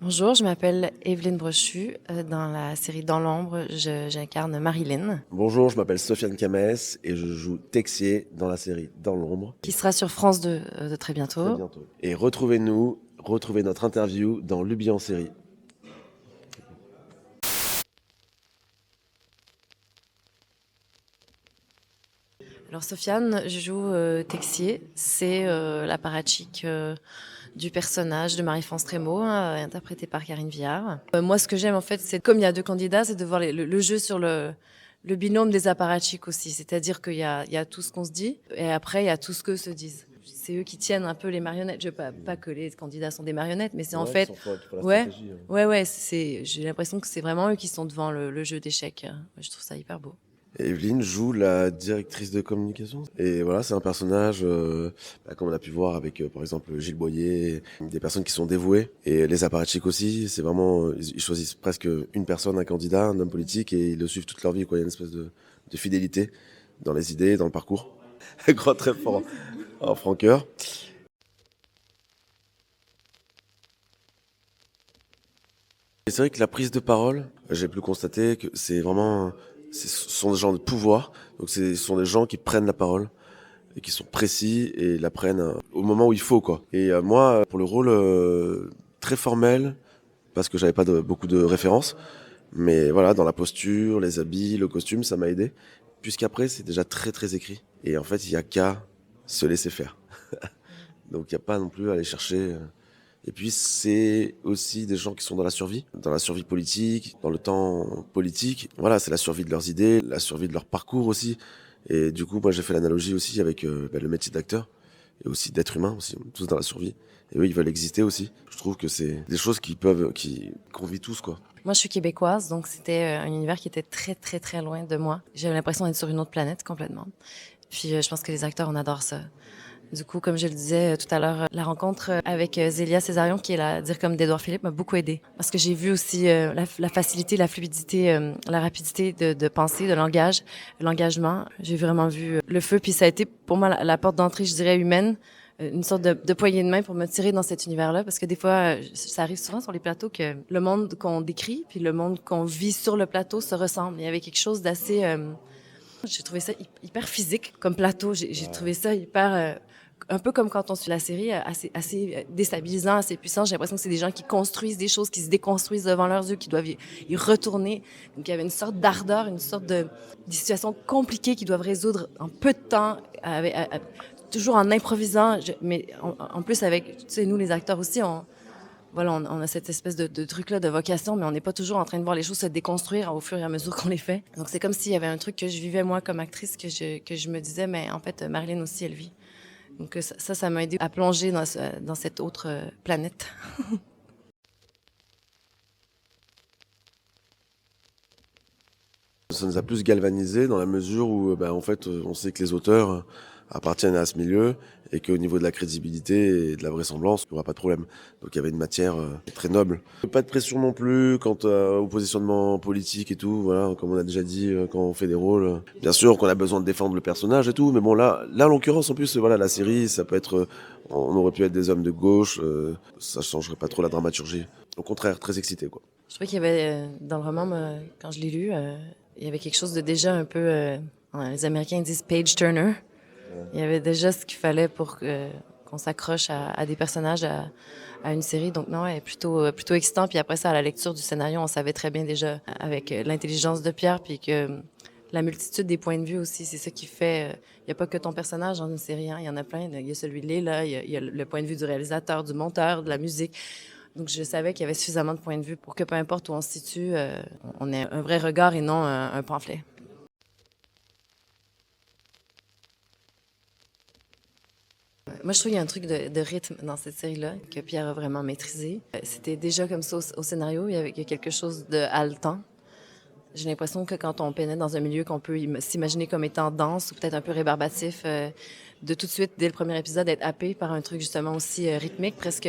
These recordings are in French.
Bonjour, je m'appelle Evelyne Brochu. Dans la série Dans l'ombre, j'incarne Marilyn, Bonjour, je m'appelle Sofiane Kamès et je joue Texier dans la série Dans l'ombre. qui sera sur France 2 de très Très bientôt. bientôt. Et retrouvez-nous, retrouvez notre interview dans Luby en série. Alors Sofiane, je joue Texier, c'est l'apparatchik du personnage de Marie-France Trémaud, interprété par Karine Viard. Moi, ce que j'aime en fait, c'est comme il y a deux candidats, c'est de voir le jeu sur le binôme des apparatchiks aussi. C'est-à-dire qu'il y a tout ce qu'on se dit et après il y a tout ce qu'eux se disent. C'est eux qui tiennent un peu les marionnettes. Je veux pas que les candidats sont des marionnettes, mais c'est en fait, Pour la ouais, stratégie. ouais, j'ai l'impression que c'est vraiment eux qui sont devant le jeu d'échecs. Je trouve ça hyper beau. Et Evelyne joue la directrice de communication. Et voilà, c'est un personnage, comme on a pu voir avec, par exemple, Gilles Boyer, des personnes qui sont dévouées. Et les apparatchiks aussi, c'est vraiment, ils choisissent presque une personne, un candidat, un homme politique, et ils le suivent toute leur vie, quoi. Il y a une espèce de fidélité dans les idées, dans le parcours. Grand très fort en franqueur. Et c'est vrai que la prise de parole, j'ai pu constater que c'est vraiment, ce sont des gens de pouvoir. Donc ce sont des gens qui prennent la parole et qui sont précis et la prennent au moment où il faut, quoi. Et moi, pour le rôle très formel, parce que j'avais pas beaucoup de références, mais voilà, dans la posture, les habits, le costume, ça m'a aidé. Puisqu'après, c'est déjà très très écrit. Et en fait, il y a qu'à se laisser faire. Donc il n'y a pas non plus à aller chercher. Et puis c'est aussi des gens qui sont dans la survie politique, dans le temps politique. Voilà, c'est la survie de leurs idées, la survie de leur parcours aussi. Et du coup, moi j'ai fait l'analogie aussi avec le métier d'acteur et aussi d'être humain aussi, on est tous dans la survie. Et eux, ils veulent exister aussi. Je trouve que c'est des choses qu'on vit tous, quoi. Moi, je suis québécoise, donc c'était un univers qui était très, très, très loin de moi. J'avais l'impression d'être sur une autre planète complètement. Puis, je pense que les acteurs, on adore ça. Du coup, comme je le disais tout à l'heure, la rencontre avec Zélia Césarion, qui est la dire comme d'Édouard Philippe, m'a beaucoup aidée. Parce que j'ai vu aussi la facilité, la fluidité, la rapidité de pensée, de langage, l'engagement. J'ai vraiment vu le feu, puis ça a été pour moi la porte d'entrée, je dirais, humaine, une sorte de poignée de main pour me tirer dans cet univers-là, parce que des fois, ça arrive souvent sur les plateaux que le monde qu'on décrit, puis le monde qu'on vit sur le plateau se ressemble. Il y avait quelque chose d'assez... j'ai trouvé ça hyper physique comme plateau. J'ai trouvé ça hyper... un peu comme quand on suit la série, assez déstabilisant, assez puissant. J'ai l'impression que c'est des gens qui construisent des choses, qui se déconstruisent devant leurs yeux, qui doivent y retourner. Donc il y avait une sorte d'ardeur, une sorte de situation compliquée qu'ils doivent résoudre en peu de temps, toujours en improvisant, mais en plus avec, tu sais, nous les acteurs aussi, on a cette espèce de truc-là de vocation, mais on n'est pas toujours en train de voir les choses se déconstruire au fur et à mesure qu'on les fait. Donc c'est comme s'il y avait un truc que je vivais moi comme actrice, que je me disais, mais en fait, Marilyn aussi, elle vit. Donc ça m'a aidé à plonger dans cette autre planète. Ça nous a plus galvanisé dans la mesure où, en fait, on sait que les auteurs appartiennent à ce milieu et qu'au niveau de la crédibilité et de la vraisemblance, il n'y aura pas de problème. Donc il y avait une matière très noble. Pas de pression non plus quant au positionnement politique et tout, voilà, comme on a déjà dit quand on fait des rôles. Bien sûr qu'on a besoin de défendre le personnage et tout, mais bon là en l'occurrence en plus, voilà, la série, ça peut être, on aurait pu être des hommes de gauche, ça changerait pas trop la dramaturgie. Au contraire, très excité, quoi. Je trouvais qu'il y avait, dans le roman, quand je l'ai lu, il y avait quelque chose de déjà un peu, les Américains disent page turner. Il y avait déjà ce qu'il fallait pour qu'on s'accroche à des personnages, à une série. Donc non, ouais, plutôt excitant. Puis après ça, à la lecture du scénario, on savait très bien déjà avec l'intelligence de Pierre, puis que la multitude des points de vue aussi, c'est ça qui fait. Il n'y a pas que ton personnage dans une série, hein, il y en a plein. Il y a celui de Léla, il y a le point de vue du réalisateur, du monteur, de la musique. Donc je savais qu'il y avait suffisamment de points de vue pour que peu importe où on se situe, on ait un vrai regard et non un pamphlet. Moi, je trouve qu'il y a un truc de rythme dans cette série-là que Pierre a vraiment maîtrisé. C'était déjà comme ça au scénario, il y a quelque chose de haletant. J'ai l'impression que quand on pénètre dans un milieu qu'on peut s'imaginer comme étant dense ou peut-être un peu rébarbatif, de tout de suite, dès le premier épisode, être happé par un truc justement aussi rythmique, presque,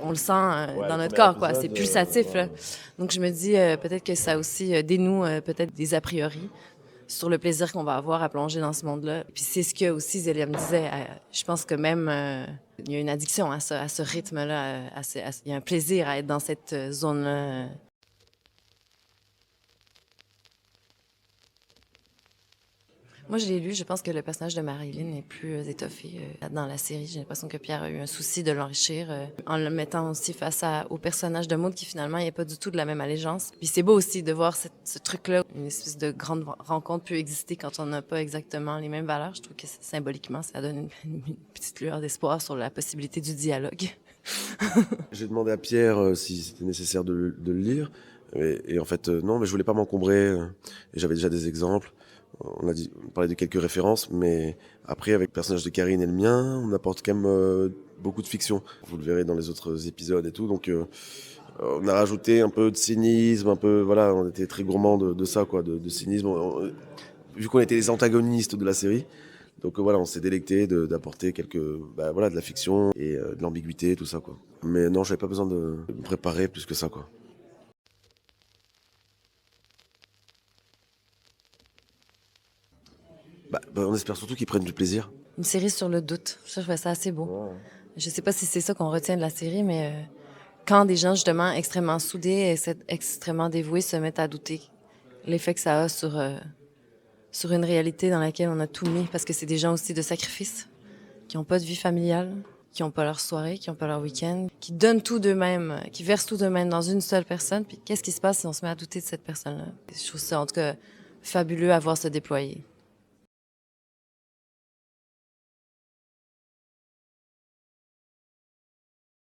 on le sent dans notre corps, quoi. C'est pulsatif, là. Donc je me dis, peut-être que ça aussi dénoue peut-être des a priori sur le plaisir qu'on va avoir à plonger dans ce monde-là. Puis c'est ce que aussi Zélia me disait. Je pense que même Il y a une addiction à ce rythme-là, il y a un plaisir à être dans cette zone-là. Moi, je l'ai lu. Je pense que le personnage de Marilyn est plus étoffé dans la série. J'ai l'impression que Pierre a eu un souci de l'enrichir en le mettant aussi au personnage de Maud qui finalement n'est pas du tout de la même allégeance. Puis c'est beau aussi de voir ce truc-là. Une espèce de grande rencontre peut exister quand on n'a pas exactement les mêmes valeurs. Je trouve que symboliquement, ça donne une petite lueur d'espoir sur la possibilité du dialogue. J'ai demandé à Pierre si c'était nécessaire de le lire. Et en fait, non, mais je voulais pas m'encombrer. Et j'avais déjà des exemples. On parlait de quelques références, mais après, avec le personnage de Karine et le mien, on apporte quand même beaucoup de fiction. Vous le verrez dans les autres épisodes et tout. Donc, on a rajouté un peu de cynisme, un peu, voilà, on était très gourmands de ça, quoi, de cynisme. Vu qu'on était les antagonistes de la série, donc voilà, on s'est délecté d'apporter voilà, de la fiction et de l'ambiguïté, tout ça, quoi. Mais non, j'avais pas besoin de me préparer plus que ça, quoi. On espère surtout qu'ils prennent du plaisir. Une série sur le doute. Je trouvais ça assez beau. Ouais. Je sais pas si c'est ça qu'on retient de la série, mais quand des gens justement extrêmement soudés et extrêmement dévoués se mettent à douter, l'effet que ça a sur une réalité dans laquelle on a tout mis, parce que c'est des gens aussi de sacrifice, qui n'ont pas de vie familiale, qui n'ont pas leur soirée, qui n'ont pas leur week-end, qui donnent tout d'eux-mêmes, qui versent tout d'eux-mêmes dans une seule personne. Puis qu'est-ce qui se passe si on se met à douter de cette personne-là? Je trouve ça en tout cas fabuleux à voir se déployer.